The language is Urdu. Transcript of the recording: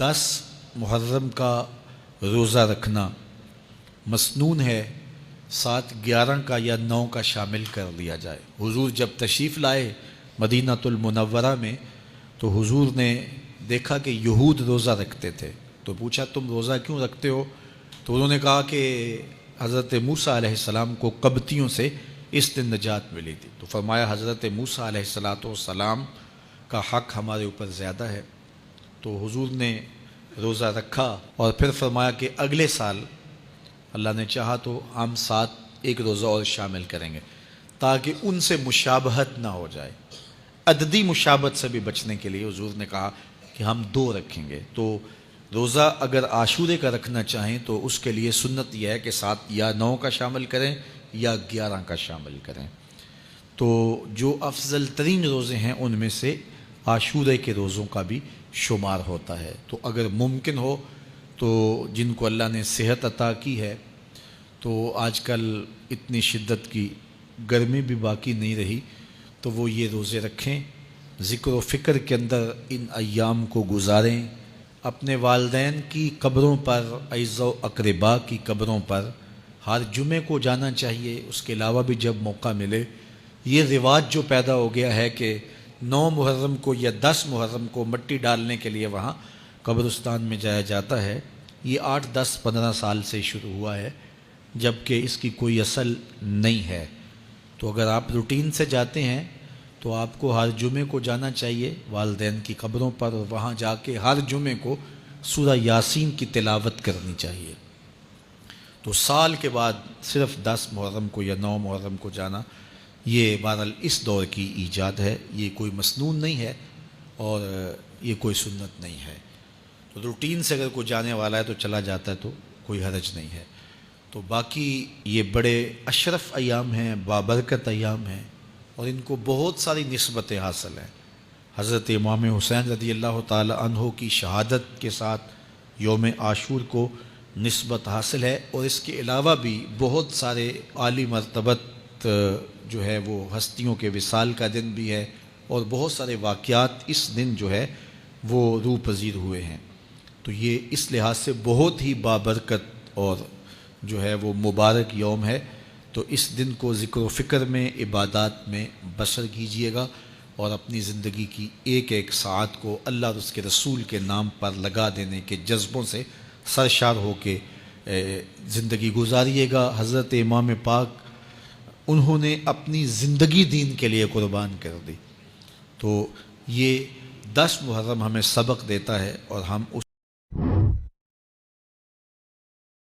10 محرم کا روزہ رکھنا مسنون ہے، ساتھ 11 کا یا 9 کا شامل کر لیا جائے۔ حضور جب تشریف لائے مدینہ المنورہ میں تو حضور نے دیکھا کہ یہود روزہ رکھتے تھے، تو پوچھا تم روزہ کیوں رکھتے ہو؟ تو انہوں نے کہا کہ حضرت موسیٰ علیہ السلام کو قبطیوں سے اس دن نجات ملی تھی۔ تو فرمایا حضرت موسیٰ علیہ السلام کا حق ہمارے اوپر زیادہ ہے۔ تو حضور نے روزہ رکھا اور پھر فرمایا کہ اگلے سال اللہ نے چاہا تو ہم ساتھ ایک روزہ اور شامل کریں گے، تاکہ ان سے مشابہت نہ ہو جائے۔ عددی مشابہت سے بھی بچنے کے لیے حضور نے کہا کہ ہم 2 رکھیں گے۔ تو روزہ اگر عاشورے کا رکھنا چاہیں تو اس کے لیے سنت یہ ہے کہ ساتھ یا 9 کا شامل کریں یا 11 کا شامل کریں۔ تو جو افضل ترین روزے ہیں ان میں سے عاشورے کے روزوں کا بھی شمار ہوتا ہے۔ تو اگر ممکن ہو تو جن کو اللہ نے صحت عطا کی ہے، تو آج کل اتنی شدت کی گرمی بھی باقی نہیں رہی، تو وہ یہ روزے رکھیں، ذکر و فکر کے اندر ان ایام کو گزاریں، اپنے والدین کی قبروں پر، اعزاء و اقرباء کی قبروں پر ہر جمعے کو جانا چاہیے۔ اس کے علاوہ بھی جب موقع ملے، یہ رواج جو پیدا ہو گیا ہے کہ 9 محرم کو یا 10 محرم کو مٹی ڈالنے کے لیے وہاں قبرستان میں جایا جاتا ہے، یہ 8 10 15 سال سے شروع ہوا ہے، جبکہ اس کی کوئی اصل نہیں ہے۔ تو اگر آپ روٹین سے جاتے ہیں تو آپ کو ہر جمعے کو جانا چاہیے والدین کی قبروں پر، اور وہاں جا کے ہر جمعے کو سورہ یاسین کی تلاوت کرنی چاہیے۔ تو سال کے بعد صرف 10 محرم کو یا 9 محرم کو جانا، یہ بہرحال اس دور کی ایجاد ہے، یہ کوئی مسنون نہیں ہے اور یہ کوئی سنت نہیں ہے۔ تو روٹین سے اگر کوئی جانے والا ہے تو چلا جاتا ہے تو کوئی حرج نہیں ہے۔ تو باقی یہ بڑے اشرف ایام ہیں، بابرکت ایام ہیں، اور ان کو بہت ساری نسبتیں حاصل ہیں۔ حضرت امام حسین رضی اللہ تعالی عنہ کی شہادت کے ساتھ یوم عاشور کو نسبت حاصل ہے، اور اس کے علاوہ بھی بہت سارے عالی مرتبت جو ہے وہ ہستیوں کے وصال کا دن بھی ہے، اور بہت سارے واقعات اس دن جو ہے وہ روح پذیر ہوئے ہیں۔ تو یہ اس لحاظ سے بہت ہی بابرکت اور جو ہے وہ مبارک یوم ہے۔ تو اس دن کو ذکر و فکر میں، عبادات میں بسر کیجئے گا، اور اپنی زندگی کی ایک ایک ساعت کو اللہ اور اس کے رسول کے نام پر لگا دینے کے جذبوں سے سرشار ہو کے زندگی گزاریے گا۔ حضرت امام پاک انہوں نے اپنی زندگی دین کے لیے قربان کر دی۔ تو یہ 10 محرم ہمیں سبق دیتا ہے، اور ہم اس